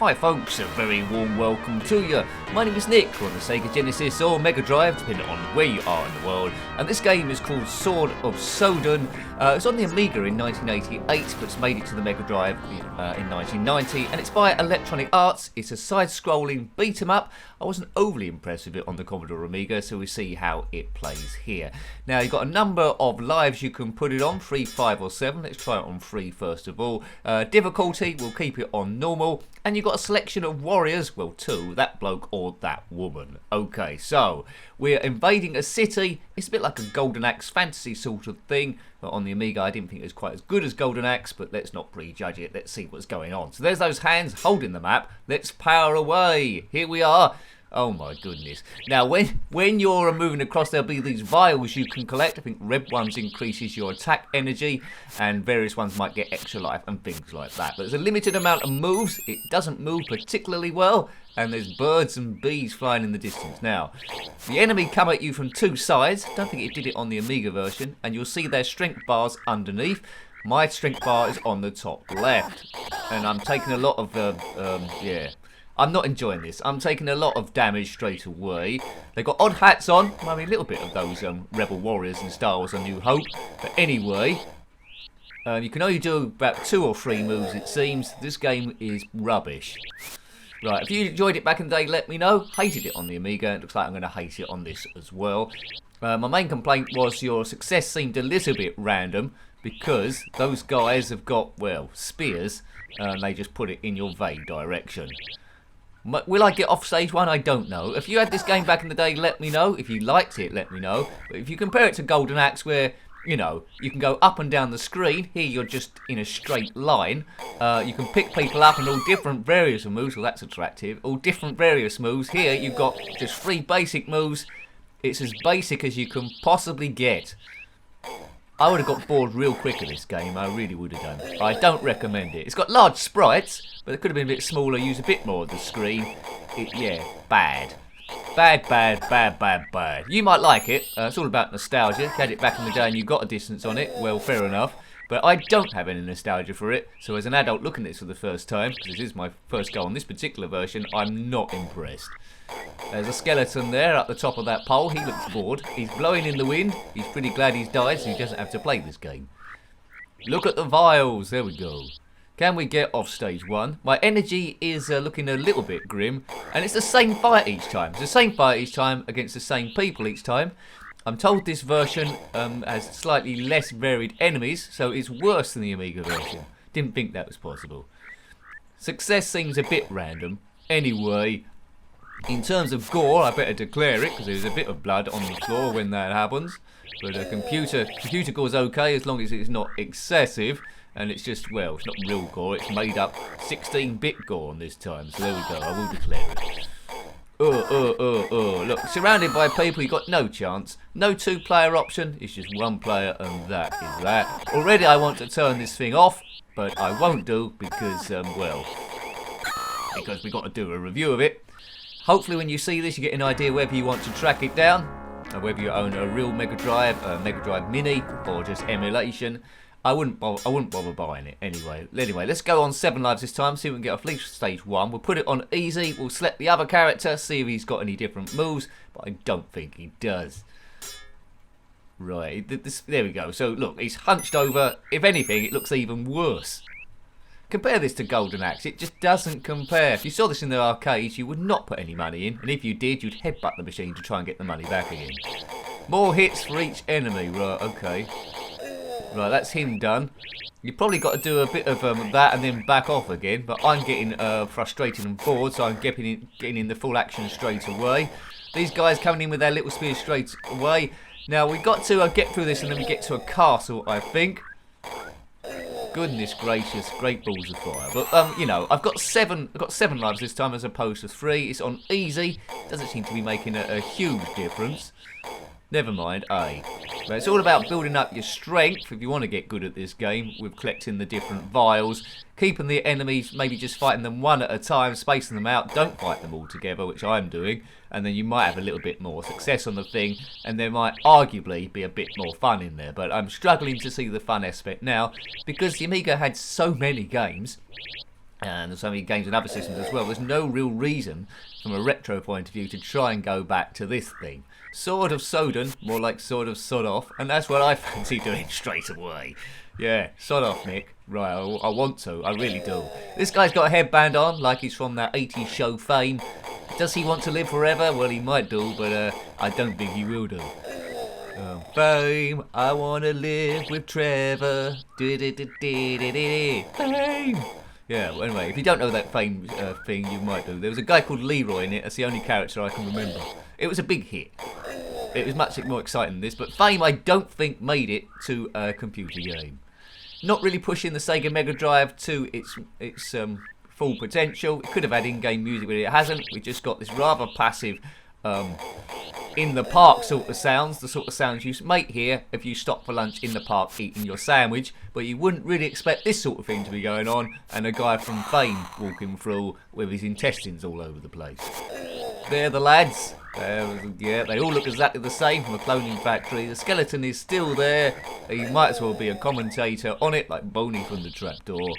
Hi folks, a very warm welcome to you. My name is Nick on the SEGA Genesis or Mega Drive, depending on where you are in the world. And this game is called Sword of Sodan. It's on the Amiga in 1988, but it's made it to the Mega Drive in 1990. And it's by Electronic Arts. It's a side-scrolling beat-em-up. I wasn't overly impressed with it on the Commodore Amiga, so we'll see how it plays here. Now, you've got a number of lives you can put it on, 3, 5 or 7. Let's try it on 3 first of all. Difficulty, we'll keep it on normal. And you've got a selection of warriors, well 2, that bloke or that woman. Okay, so we're invading a city. It's a bit like a Golden Axe fantasy sort of thing. But on the Amiga I didn't think it was quite as good as Golden Axe, but let's not prejudge it. Let's see what's going on. So there's those hands holding the map. Let's power away. Here we are. Oh my goodness. Now when you're moving across, there'll be these vials you can collect. I think red ones increases your attack energy and various ones might get extra life and things like that. But there's a limited amount of moves. It doesn't move particularly well and there's birds and bees flying in the distance. Now, the enemy come at you from 2 sides. Don't think it did it on the Amiga version, and you'll see their strength bars underneath. My strength bar is on the top left and I'm taking a lot of I'm not enjoying this. I'm taking a lot of damage straight away. They've got odd hats on. I mean, a little bit of those Rebel Warriors in Star Wars A New Hope. But anyway, you can only do about 2 or 3 moves, it seems. This game is rubbish. Right, if you enjoyed it back in the day, let me know. Hated it on the Amiga. It looks like I'm going to hate it on this as well. My main complaint was your success seemed a little bit random because those guys have got, well, spears. And they just put it in your vague direction. Will I get off stage 1? I don't know. If you had this game back in the day, let me know. If you liked it, let me know. But if you compare it to Golden Axe, where, you know, you can go up and down the screen. Here you're just in a straight line. You can pick people up and all different various moves. Well, that's attractive. All different various moves. Here you've got just 3 basic moves. It's as basic as you can possibly get. I would have got bored real quick of this game, I really would have done. I don't recommend it. It's got large sprites, but it could have been a bit smaller, use a bit more of the screen. Yeah, bad. Bad. You might like it, it's all about nostalgia. If you had it back in the day and you got a distance on it, well, fair enough. But I don't have any nostalgia for it, so as an adult looking at this for the first time, because this is my first go on this particular version, I'm not impressed. There's a skeleton there at the top of that pole. He looks bored. He's blowing in the wind. He's pretty glad he's died so he doesn't have to play this game. Look at the vials. There we go. Can we get off stage 1? My energy is looking a little bit grim. And it's the same fight each time. It's the same fight each time against the same people each time. I'm told this version has slightly less varied enemies, so it's worse than the Amiga version. Didn't think that was possible. Success seems a bit random. Anyway, in terms of gore, I better declare it because there's a bit of blood on the floor when that happens. But computer gore's okay as long as it's not excessive. And it's just, well, it's not real gore. It's made up 16-bit gore on this time. So there we go. I will declare it. Look, surrounded by people, you've got no chance. No 2-player option. It's just 1 player and that is that. Already I want to turn this thing off, but I won't do because, because we've got to do a review of it. Hopefully when you see this you get an idea whether you want to track it down, or whether you own a real Mega Drive, a Mega Drive Mini, or just emulation. I wouldn't bother buying it anyway. Anyway, let's go on 7 lives this time, see if we can get off least stage 1. We'll put it on easy, we'll select the other character, see if he's got any different moves, but I don't think he does. Right, there we go. So look, he's hunched over. If anything, it looks even worse. Compare this to Golden Axe, it just doesn't compare. If you saw this in the arcades, you would not put any money in, and if you did, you'd headbutt the machine to try and get the money back again. More hits for each enemy, right, okay. Right, that's him done. You've probably got to do a bit of that and then back off again, but I'm getting frustrated and bored, so I'm getting in the full action straight away. These guys coming in with their little spears straight away. Now, we've got to get through this and then we get to a castle, I think. Goodness gracious, great balls of fire. But you know, I've got 7 lives this time as opposed to 3. It's on easy. Doesn't seem to be making a huge difference. Never mind, but it's all about building up your strength if you want to get good at this game with collecting the different vials, keeping the enemies, maybe just fighting them one at a time, spacing them out, don't fight them all together, which I'm doing, and then you might have a little bit more success on the thing, and there might arguably be a bit more fun in there, but I'm struggling to see the fun aspect now, because the Amiga had so many games, and there's so many games on other systems as well. There's no real reason, from a retro point of view, to try and go back to this thing. Sword of Sodan, more like Sword of Sod Off, and that's what I fancy doing straight away. Yeah, sod off, Nick. Right, I want to, I really do. This guy's got a headband on, like he's from that 80s show Fame. Does he want to live forever? Well, he might do, but I don't think he will do. Fame, I want to live with Trevor. Fame. Yeah, well, anyway, if you don't know that Fame thing, you might do. There was a guy called Leroy in it. That's the only character I can remember. It was a big hit. It was much more exciting than this, but Fame, I don't think, made it to a computer game. Not really pushing the Sega Mega Drive to its full potential. It could have had in-game music, but it hasn't. We just got this rather passive, in the park sort of sounds, the sort of sounds you might hear if you stop for lunch in the park eating your sandwich, but you wouldn't really expect this sort of thing to be going on, and a guy from Fame walking through with his intestines all over the place. They're the lads. Yeah, they all look exactly the same from a cloning factory. The skeleton is still there. He might as well be a commentator on it, like Boney from the Trapdoor.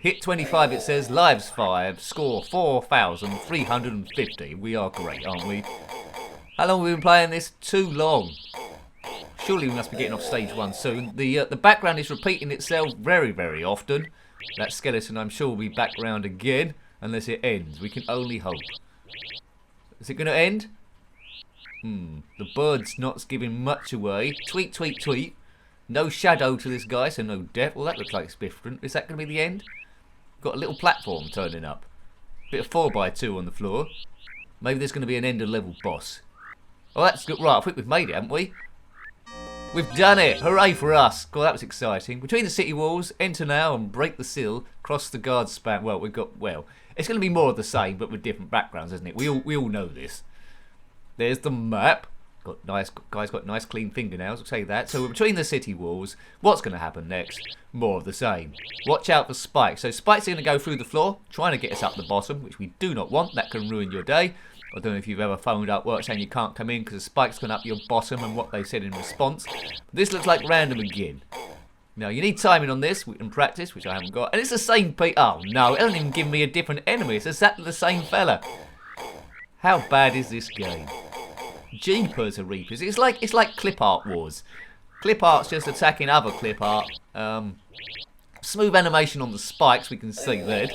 Hit 25, it says. Lives 5. Score 4,350. We are great, aren't we? How long have we been playing this? Too long. Surely we must be getting off stage 1 soon. The background is repeating itself very, very often. That skeleton, I'm sure, will be back round again, unless it ends. We can only hope. Is it going to end? The bird's not giving much away. Tweet, tweet, tweet. No shadow to this guy, so no death. Well, that looks like it's different. Is that going to be the end? Got a little platform turning up. Bit of 4x2 on the floor. Maybe there's going to be an end of level boss. Oh, that's good. Right, I think we've made it, haven't we? We've done it! Hooray for us! God, that was exciting. Between the city walls, enter now and break the seal. Cross the guard span. Well, it's going to be more of the same, but with different backgrounds, isn't it? We all know this. There's the map. Guy's got nice clean fingernails, I'll say that. So we're between the city walls. What's going to happen next? More of the same. Watch out for spikes. So spikes are going to go through the floor, trying to get us up the bottom, which we do not want. That can ruin your day. I don't know if you've ever phoned up work saying you can't come in because the spike's gone up your bottom and what they said in response. This looks like random again. Now, you need timing on this and practice, which I haven't got. And it's the same Oh, no, it hasn't even given me a different enemy. It's exactly the same fella. How bad is this game? Jeepers are Reapers. It's like clip art wars. Clip art's just attacking other clip art. Smooth animation on the spikes, we can see that.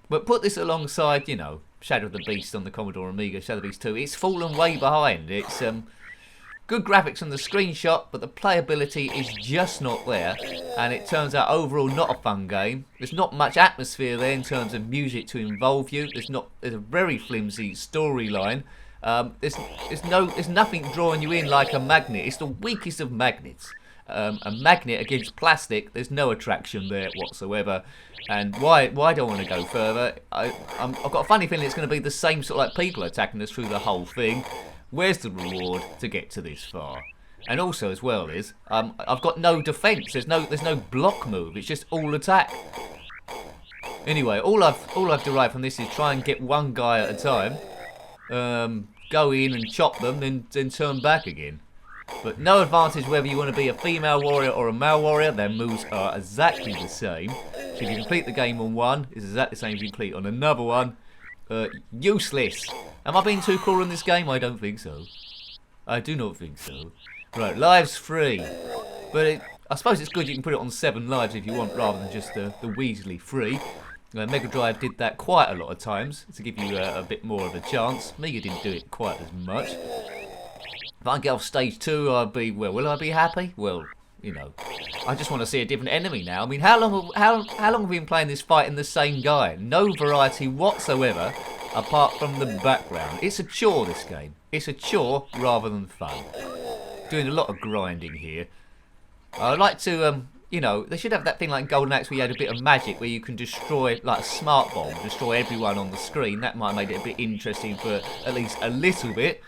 But put this alongside, you know, Shadow of the Beast on the Commodore Amiga, Shadow of the Beast 2. It's fallen way behind. It's good graphics on the screenshot, but the playability is just not there. And it turns out overall not a fun game. There's not much atmosphere there in terms of music to involve you. There's a very flimsy storyline. There's nothing drawing you in like a magnet. It's the weakest of magnets. A magnet against plastic, there's no attraction there whatsoever. And why do I want to go further? I've got a funny feeling it's going to be the same sort of like people attacking us through the whole thing. Where's the reward to get to this far? And also as well is I've got no defence. There's no block move. It's just all attack. Anyway, all I've derived from this is try and get one guy at a time. Go in and chop them, then turn back again. But no advantage whether you want to be a female warrior or a male warrior. Their moves are exactly the same. So if you complete the game on one, it's exactly the same as you complete on another one. Useless. Am I being too cruel in this game? I don't think so. I do not think so. Right, lives 3. But I suppose it's good you can put it on 7 lives if you want, rather than just the Weasley 3. Mega Drive did that quite a lot of times to give you a bit more of a chance. Mega didn't do it quite as much. If I get off stage 2, will I be happy? Well, you know, I just want to see a different enemy now. I mean, how long have we been playing this fighting the same guy? No variety whatsoever, apart from the background. It's a chore, this game. It's a chore rather than fun. Doing a lot of grinding here. I'd like to, you know, they should have that thing like Golden Axe where you had a bit of magic where you can destroy, like a smart bomb, destroy everyone on the screen. That might have made it a bit interesting for at least a little bit.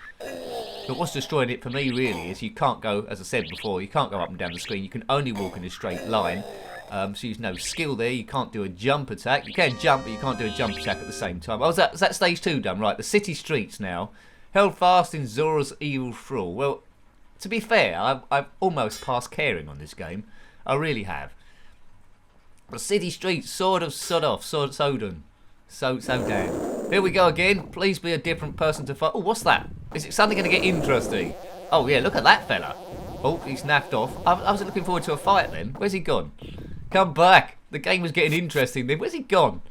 But what's destroying it for me really is you can't go, as I said before, you can't go up and down the screen. You can only walk in a straight line. So there's no skill there. You can't do a jump attack. You can jump, but you can't do a jump attack at the same time. Oh, is that stage 2 done? Right, the city streets now. Held fast in Zora's evil thrall. Well, to be fair, I've almost passed caring on this game. I really have. The city streets, Sword of Sodan. Sodan. Here we go again. Please be a different person to fight. Oh, what's that? Is it suddenly going to get interesting? Oh, yeah, look at that fella. Oh, he's naffed off. I was looking forward to a fight then. Where's he gone? Come back. The game was getting interesting then. Where's he gone?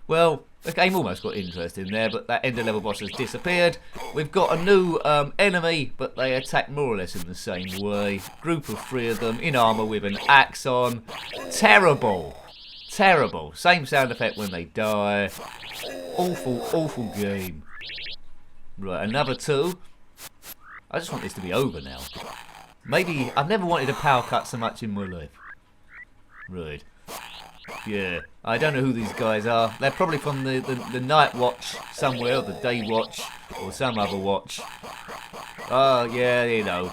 Well, the game almost got interesting there, but that end of level boss has disappeared. We've got a new enemy, but they attack more or less in the same way. Group of 3 of them in armour with an axe on. Terrible. Terrible. Same sound effect when they die. Awful, awful game. Right, another 2. I just want this to be over now. Maybe, I've never wanted a power cut so much in my life. Right. Yeah, I don't know who these guys are. They're probably from the night watch somewhere, or the day watch, or some other watch. Oh, yeah, you know.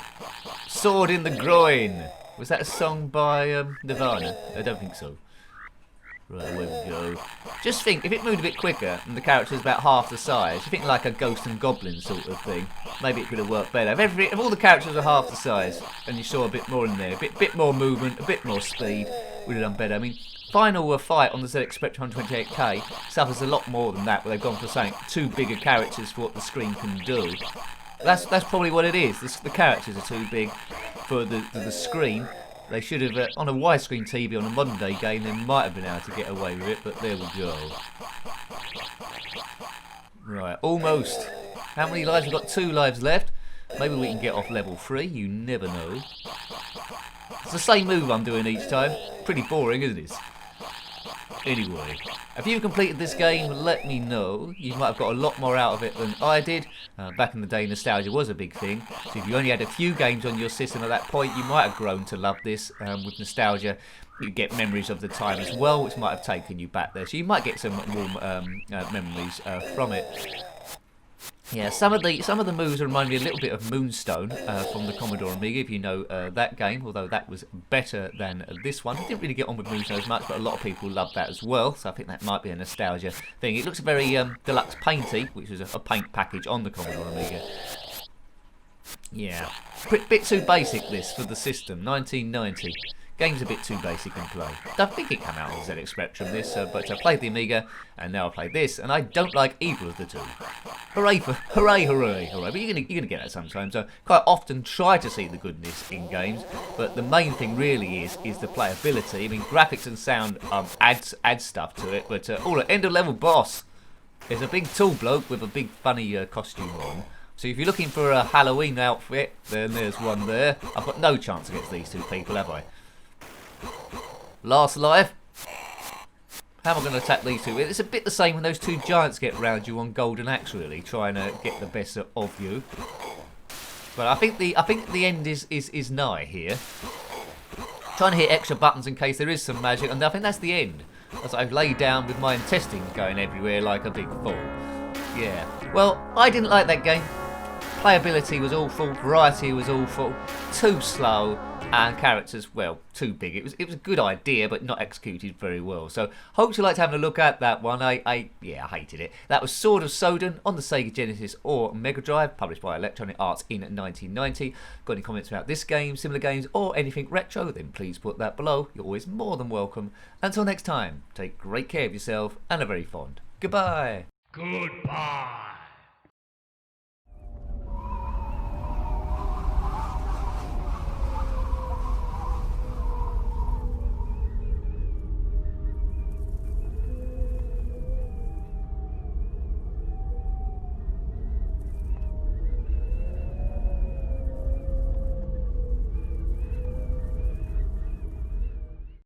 Sword in the groin. Was that a song by Nirvana? I don't think so. Right, where we go. Just think, if it moved a bit quicker and the character's about half the size, you think like a Ghost and Goblin sort of thing, maybe it could have worked better. If all the characters were half the size and you saw a bit more in there, a bit more movement, a bit more speed, would have done better. I mean, final fight on the ZX Spectrum 128K suffers a lot more than that, where they've gone for something too bigger characters for what the screen can do. That's probably what it is. The characters are too big for the screen. They should have, on a widescreen TV on a modern day game, they might have been able to get away with it, but there we go. Right, almost. How many lives? We've got 2 lives left. Maybe we can get off level 3, you never know. It's the same move I'm doing each time. Pretty boring, isn't it? Anyway, if you've completed this game, let me know. You might have got a lot more out of it than I did. Back in the day, nostalgia was a big thing. So if you only had a few games on your system at that point, you might have grown to love this. With nostalgia, you get memories of the time as well, which might have taken you back there. So you might get some warm memories from it. Yeah, some of the moves remind me a little bit of Moonstone from the Commodore Amiga, if you know that game, although that was better than this one. I didn't really get on with Moonstone as much, but a lot of people loved that as well, so I think that might be a nostalgia thing. It looks very deluxe painty, which was a paint package on the Commodore Amiga. Yeah, bit too basic this for the system, 1990. Game's a bit too basic in play. I think it came out on ZX Spectrum this, but I played the Amiga, and now I play this, and I don't like either of the two. Hooray, hooray. But you're gonna get that sometimes. So quite often try to see the goodness in games, but the main thing really is the playability. I mean, graphics and sound add stuff to it, but end of level boss. There's a big tall bloke with a big funny costume on. So if you're looking for a Halloween outfit, then there's one there. I've got no chance against these 2 people, have I? Last life. How am I going to attack these 2? It's a bit the same when those 2 giants get round you on Golden Axe, really, trying to get the best of you. But I think the end is nigh here. Trying to hit extra buttons in case there is some magic, and I think that's the end. As I lay down with my intestines going everywhere like a big fool. Yeah. Well, I didn't like that game. Playability was awful, variety was awful, too slow, and characters, well, too big. It was a good idea, but not executed very well. So, hope you liked having a look at that one. I hated it. That was Sword of Sodan on the SEGA Genesis or Mega Drive, published by Electronic Arts in 1990. Got any comments about this game, similar games, or anything retro? Then please put that below. You're always more than welcome. Until next time, take great care of yourself and are very fond. Goodbye. Goodbye.